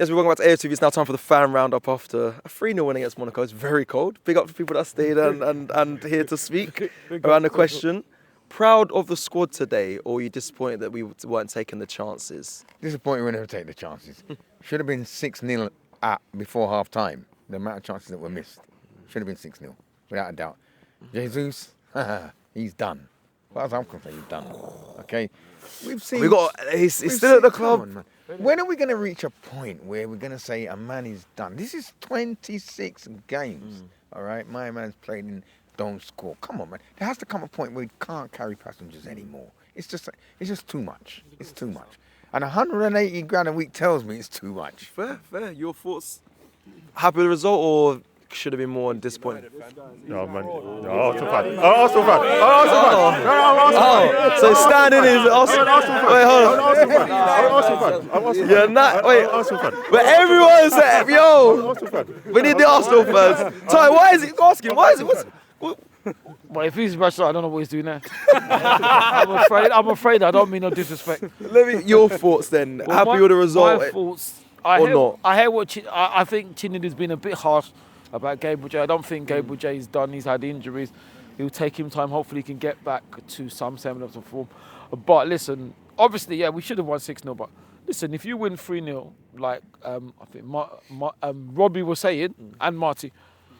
Yes, we're welcome back to AFTV. It's now time for the fan roundup after a 3-0 win against Monaco. It's very cold. Big up to people that stayed and here to speak around the question. Proud of the squad today, or are you disappointed that we weren't taking the chances? Disappointed we never take the chances. Should have been 6-0 up before half time. The amount of chances that were missed. Should have been 6-0, without a doubt. Jesus, he's done. As far as I'm concerned, he's done. Okay? We've seen. He's still at the club. On, when are we going to reach a point where we're going to say a man is done? This is 26 games. All right? My man's played in don't score. Come on, man. There has to come a point where we can't carry passengers anymore. It's just too much. It's too much. And 180 grand a week tells me it's too much. Fair. Your thoughts? Happy with the result, or should have been more disappointed? No, man. No, Arsenal fan. Arsenal fan. So standing is Arsenal. Wait, hold on. Arsenal fan. You're not. Wait. Arsenal fan. But everyone's yo. We need the Arsenal fans. Ty, why is he asking? Why is it? Well, if he's Russell, I don't know what he's doing there. I'm afraid I don't mean no disrespect. Your thoughts then. Happy with the result? My thoughts. Or not? I hear what I think Chinnedy's been a bit harsh about Gabriel J. I don't think Gabriel J's done. He's had injuries. It'll take him time. Hopefully he can get back to some semblance of form. But listen, obviously, yeah, we should have won 6-0. But listen, if you win 3-0, like I think Robbie was saying, and Marty,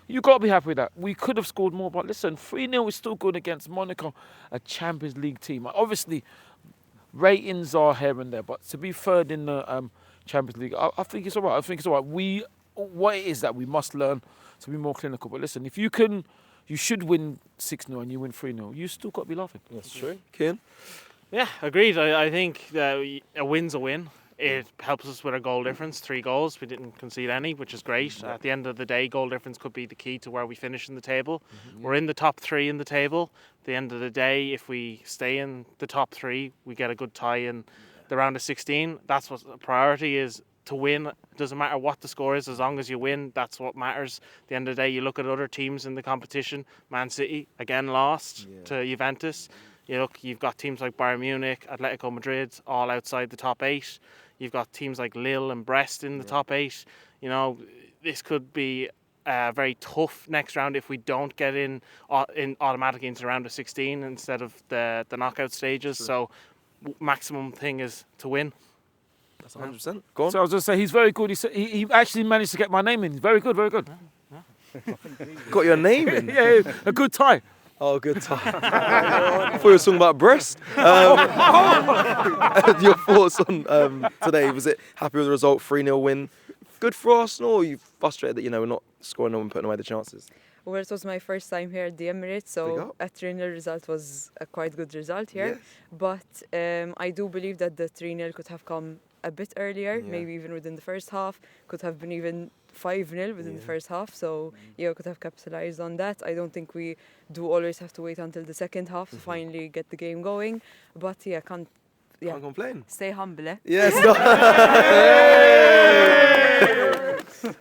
you got to be happy with that. We could have scored more. But listen, 3-0 is still good against Monaco, a Champions League team. Obviously, ratings are here and there. But to be third in the Champions League, I think it's all right. What it is that we must learn to be more clinical. But listen, if you should win 6-0 and you win 3-0, you still got to be laughing. That's true. Kian? Yeah, agreed. I think that a win's a win. It helps us with our goal difference, 3 goals. We didn't concede any, which is great. At the end of the day, goal difference could be the key to where we finish in the table. We're in the top 3 in the table. At the end of the day, if we stay in the top 3, we get a good tie in the round of 16. That's what the priority is, to win. It doesn't matter what the score is, as long as you win, that's what matters. At the end of the day, you look at other teams in the competition. Man City, again, lost to Juventus. You've got teams like Bayern Munich, Atletico Madrid, all outside the top 8. You've got teams like Lille and Brest in the top 8. This could be a very tough next round if we don't get in automatically into the round of 16 instead of the knockout stages. Sure. So maximum thing is to win. That's 100%. Go on. So I was going to say, he's very good. He actually managed to get my name in. Very good, very good. Got your name in? Yeah, a good tie. Oh, good tie. I thought you were talking about breast. Your thoughts on today? Was it happy with the result, 3-0 win? Good for Arsenal, or are you frustrated that we're not scoring and putting away the chances? Well, it was my first time here at the Emirates, so a 3-0 result was a quite good result here. Yes. But I do believe that the 3-0 could have come a bit earlier, maybe even within the first half, could have been even 5-0 within the first half, so could have capitalised on that. I don't think we do always have to wait until the second half to finally get the game going, but can't complain. Stay humble, eh? Yes.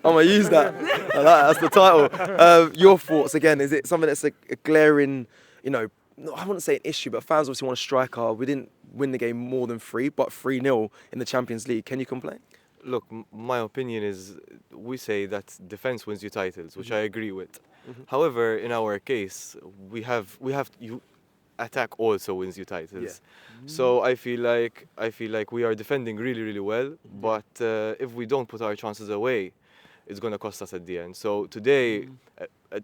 I'm going to use that. That's the title. Your thoughts, again, is it something that's a glaring, I wouldn't say an issue, but fans obviously want a striker. We didn't win the game more than 3, but 3-0 in the Champions League. Can you complain? Look, my opinion is we say that defense wins you titles, which I agree with. However, in our case, we have attack also wins you titles. So I feel like we are defending really, really well, but if we don't put our chances away, it's going to cost us at the end. So today,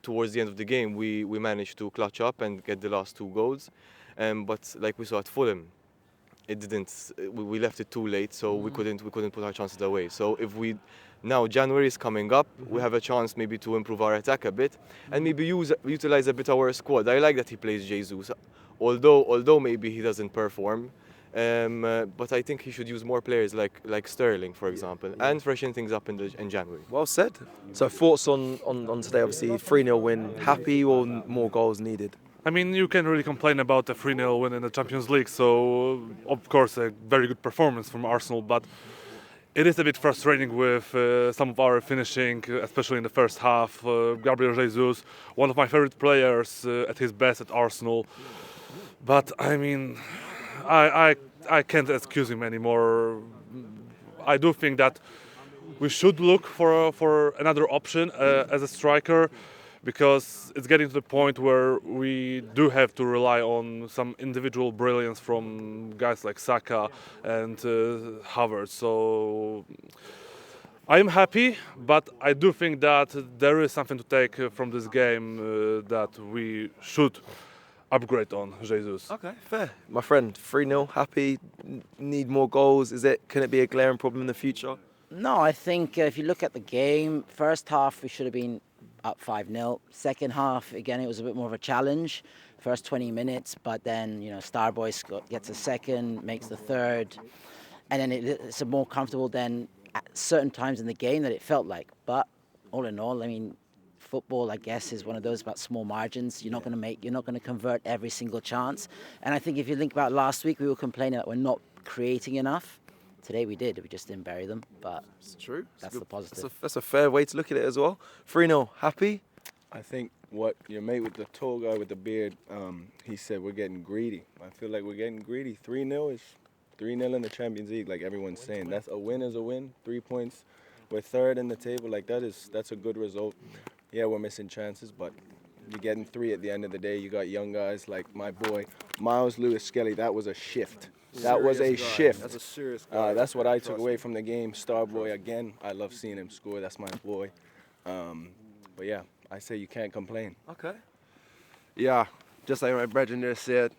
towards the end of the game, we managed to clutch up and get the last 2 goals. But like we saw at Fulham, it didn't. We left it too late, so we couldn't put our chances away. So if now January is coming up, we have a chance maybe to improve our attack a bit and maybe utilize a bit our squad. I like that he plays Jesus, although maybe he doesn't perform. But I think he should use more players like Sterling, for example, and freshen things up in January. Well said. So thoughts on today? Obviously, 3-0 win. Happy or more goals needed? I mean, you can't really complain about a 3-0 win in the Champions League, so of course a very good performance from Arsenal, but it is a bit frustrating with some of our finishing, especially in the first half. Gabriel Jesus, one of my favorite players at his best at Arsenal, but I mean, I can't excuse him anymore. I do think that we should look for another option as a striker, because it's getting to the point where we do have to rely on some individual brilliance from guys like Saka and Havertz. So I'm happy, but I do think that there is something to take from this game that we should upgrade on Jesus. Okay, fair. My friend, 3-0, happy, need more goals. Can it be a glaring problem in the future? No, I think if you look at the game, first half we should have been up 5-0. Second half, again, it was a bit more of a challenge. First 20 minutes, but then, Starboy gets a second, makes the third. And then it's more comfortable than at certain times in the game that it felt like. But all in all, I mean, football, I guess, is one of those about small margins. You're not going to convert every single chance. And I think if you think about last week, we were complaining that we're not creating enough. Today we did. We just didn't bury them. But it's true. That's the positive. That's a fair way to look at it as well. 3-0, happy? I think what your mate with the tall guy with the beard, he said we're getting greedy. I feel like we're getting greedy. 3-0 is 3-0 in the Champions League, like everyone's saying. That's a win is a win. 3 points. We're third in the table. Like that's a good result. Yeah, we're missing chances, but you're getting 3 at the end of the day. You got young guys like my boy Miles Lewis-Skelly. That was a shift. That was a shift. That's a serious guy. That's what I took away from the game. Starboy again. I love seeing him score. That's my boy. But yeah, I say you can't complain. Okay. Yeah, just like my brethren there said,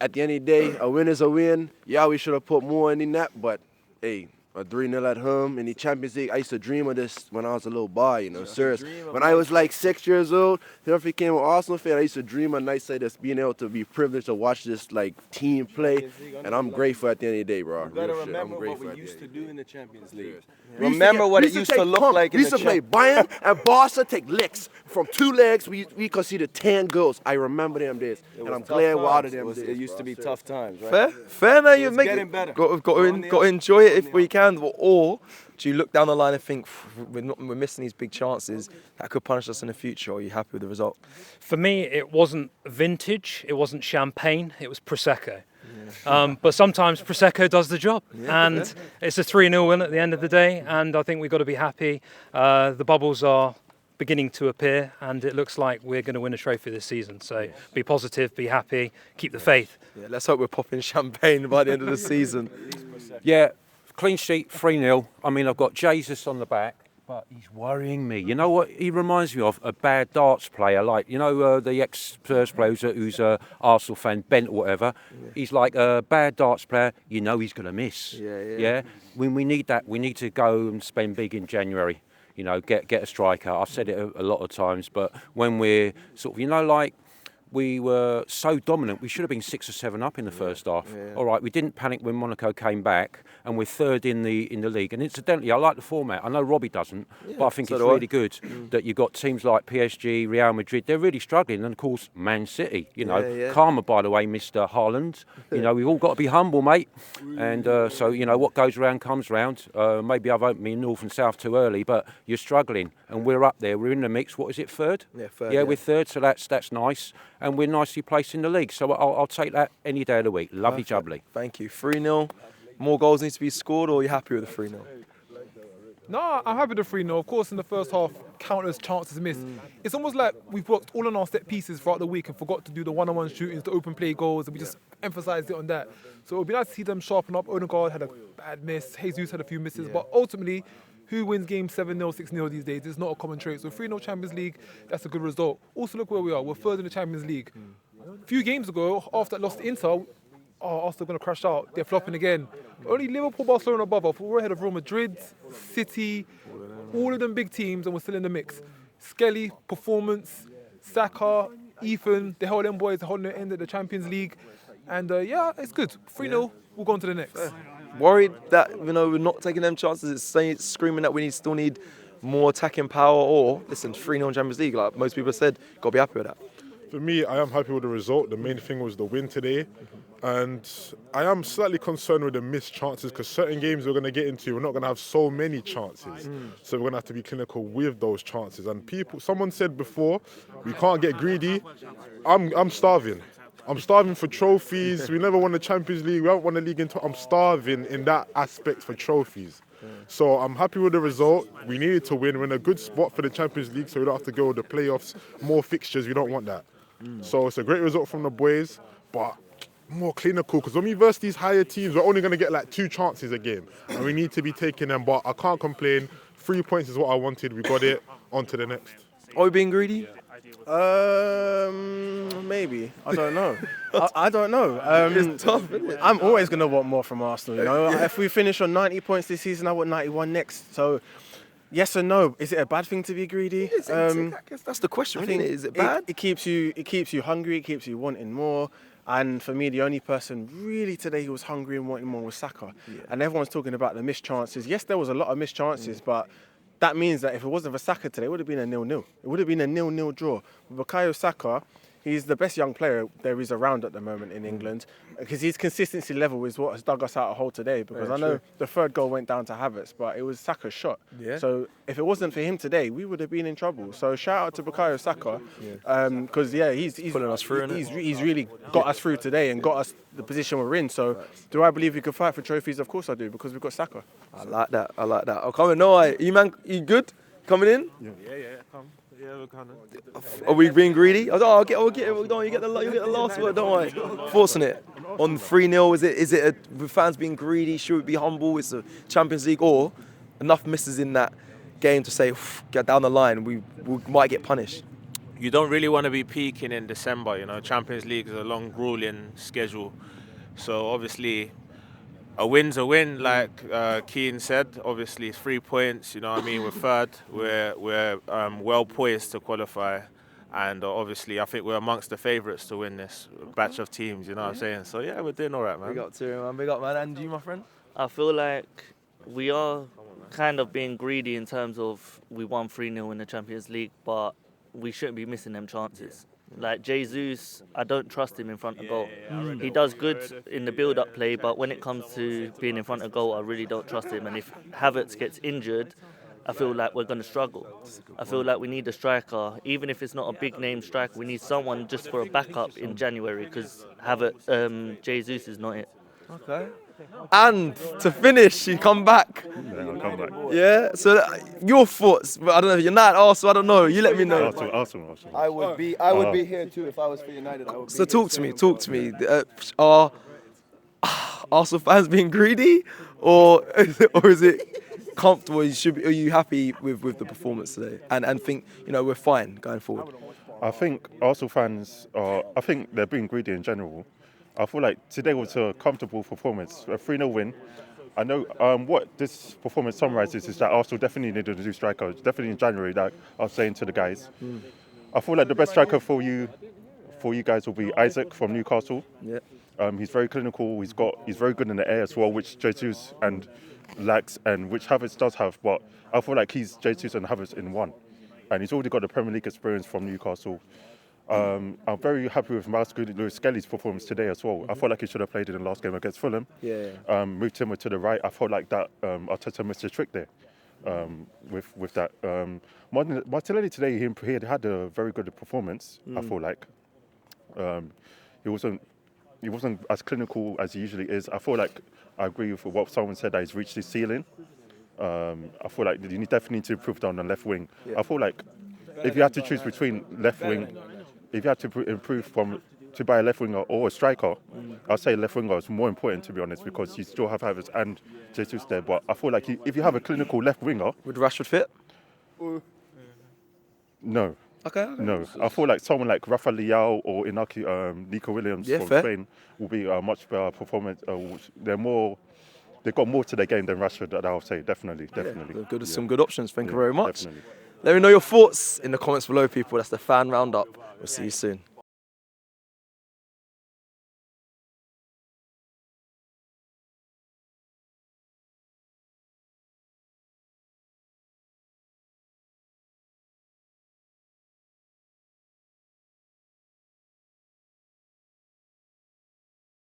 at the end of the day, a win is a win. Yeah, we should have put more in that, but hey, a 3-0 at home in the Champions League. I used to dream of this when I was a little boy, serious. When I was like 6 years old, then I became an Arsenal fan, I used to dream a night like this, being able to be privileged to watch this like team play, and I'm grateful at the end of the day, bro. You gotta remember what we used to do in the Champions League. We Remember what it used to look like in We the used to play Bayern and Barca, take licks. From 2 legs, we conceded 10 goals. I remember them days, and I'm glad we're out of them days. It used to be tough times, right? Fair now, you're getting making better. Got to enjoy it if we can, or do you look down the line and think we're missing these big chances that could punish us in the future? Or are you happy with the result? For me, it wasn't vintage, it wasn't champagne, it was Prosecco. But sometimes Prosecco does the job, and it's a 3-0 win at the end of the day, and I think we've got to be happy. The bubbles are beginning to appear, and it looks like we're going to win a trophy this season. So be positive, be happy, keep the faith. Yeah, let's hope we're popping champagne by the end of the season. Yeah, clean sheet, 3-0. I mean, I've got Jesus on the back, but he's worrying me. You know what he reminds me of? A bad darts player, like, the ex-Spurs player who's a Arsenal fan, Bent or whatever. Yeah. He's like a bad darts player, he's going to miss. Yeah? When we need that, we need to go and spend big in January. Get a striker. I've said it a lot of times, but when we're sort of, we were so dominant, we should have been 6 or 7 up in the first half. Yeah. All right, we didn't panic when Monaco came back, and we're third in the league. And incidentally, I like the format. I know Robbie doesn't, but I think it's really good that you've got teams like PSG, Real Madrid. They're really struggling, and of course, Man City. Karma, by the way, Mr. Haaland. We've all got to be humble, mate. And so what goes around comes round. Maybe I've opened me north and south too early, but you're struggling, and we're up there. We're in the mix. What is it, third? Yeah, third. Yeah, we're third, so that's nice. And we're nicely placed in the league. So I'll take that any day of the week. Lovely jubbly. Thank you. 3-0. More goals need to be scored, or are you happy with the 3-0? No, I'm happy with the 3-0. Of course, in the first half, countless chances missed. It's almost like we've worked all on our set pieces throughout the week and forgot to do the one-on-one shootings, the open play goals, and we just emphasised it on that. So it would be nice to see them sharpen up. Odegaard had a bad miss. Jesus had a few misses. But ultimately, who wins games 7-0, 6-0 these days? It's not a common trait. So 3-0 Champions League, that's a good result. Also, look where we are. We're third in the Champions League. A few games ago, after that loss to Inter, Arsenal going to crash out. They're flopping again. Only Liverpool, Barcelona above us. We're ahead of Real Madrid, City, all of them big teams, and we're still in the mix. Skelly, performance, Saka, Ethan, the whole them boys, the whole end of the Champions League. And it's good. 3-0, we'll go on to the next. Worried that we're not taking them chances. It's screaming that we still need more attacking power. Or listen, 3-0 Champions League. Like most people said, got to be happy with that. For me, I am happy with the result. The main thing was the win today. And I am slightly concerned with the missed chances because certain games we're going to get into, we're not going to have so many chances. So we're going to have to be clinical with those chances. And someone said before, we can't get greedy. I'm starving. I'm starving for trophies. We never won the Champions League. We haven't won the league I'm starving in that aspect for trophies. So I'm happy with the result. We needed to win. We're in a good spot for the Champions League, so we don't have to go to the playoffs. More fixtures, we don't want that. So it's a great result from the boys, but more clinical, because when we verse these higher teams, we're only going to get like 2 chances a game, and we need to be taking them. But I can't complain. 3 points is what I wanted. We got it. On to the next. Are we being greedy? Maybe. I don't know. I don't know. It's tough, isn't it? I'm always going to want more from Arsenal. You know, if we finish on 90 points this season, I want 91 next. So, yes or no? Is it a bad thing to be greedy? I guess that's the question. I Isn't think it? Is it bad? It keeps you hungry. It keeps you wanting more. And for me, the only person really today who was hungry and wanting more was Saka. Yeah. And everyone's talking about the missed chances. Yes, there was a lot of missed chances, but that means that if it wasn't for Saka today, it would have been a 0-0. It would have been a 0-0 draw. With Bukayo Saka, he's the best young player there is around at the moment in England, because his consistency level is what has dug us out a hole today. Because I know the third goal went down to Havertz, but it was Saka's shot. Yeah. So if it wasn't for him today, we would have been in trouble. So shout out to Bukayo Saka, because he's pulling us through. He's really got us through today and got us the position we're in. So do I believe we can fight for trophies? Of course I do, because we've got Saka. I like that. Oh, come on, no, you man, you good? Coming in? Yeah, come. Yeah, we're kind of. Are we being greedy? I'll get it. Don't you get the last word? Don't worry. Forcing it on 3-0. Is it with fans being greedy? Should we be humble? It's a Champions League, or enough misses in that game to say, get down the line, we might get punished. You don't really want to be peaking in December. You know, Champions League is a long, grueling schedule. So obviously, a win's a win, like Keane said. Obviously, it's 3 points. You know what I mean? We're third. We're well poised to qualify, and obviously, I think we're amongst the favourites to win this batch of teams. You know what I'm saying? So yeah, we're doing all right, man. Big up to him, man. Big up, man. And you, my friend? I feel like we are kind of being greedy in terms of we won 3-0 in the Champions League, but we shouldn't be missing them chances. Like Jesus, I don't trust him in front of goal. He does good in the build-up play, but when it comes to being in front of goal, I really don't trust him. And if Havertz gets injured, I feel like we're going to struggle. I feel like we need a striker, even if it's not a big-name striker. We need someone just for a backup in January, because Jesus is not it. Okay. And to finish, you come back. Yeah, I'll come back. Yeah. So your thoughts? I don't know. United, Arsenal. I don't know. You let me know. Arsenal. I would be here too if I was for United. So talk to me. Are Arsenal fans being greedy, or is it comfortable? Are you happy with the performance today? And think we're fine going forward. I think Arsenal fans I think they're being greedy in general. I feel like today was a comfortable performance, a 3-0 win. I know what this performance summarizes is that Arsenal definitely needed a new striker. Definitely in January, like I was saying to the guys. I feel like the best striker for you guys will be Isaac from Newcastle. Yeah. He's very clinical. He's very good in the air as well, which Jesus and lacks, and which Havertz does have. But I feel like he's Jesus and Havertz in one, and he's already got the Premier League experience from Newcastle. I'm very happy with Lewis Skelly's performance today as well. I felt like he should have played in the last game against Fulham. Yeah. Moved Timber to the right. I felt like that Arteta missed a trick there with that. Martinelli today, he had a very good performance. I feel like he wasn't as clinical as he usually is. I feel like I agree with what someone said, that he's reached his ceiling. I feel like you definitely need to improve down the left wing. I feel like if you had to choose between left wing, if you had to improve to buy a left winger or a striker, I'd say left winger is more important, to be honest, because you still have Havertz and Jesus there. But I feel like if you have a clinical left winger, would Rashford fit? No. Okay. No, I feel like someone like Rafa Leao or Nico Williams from Spain will be a much better performance. They've got more to their game than Rashford, I would say, definitely. Some good options. Thank you very much. Definitely. Let me know your thoughts in the comments below, people. That's the fan roundup. We'll see you soon.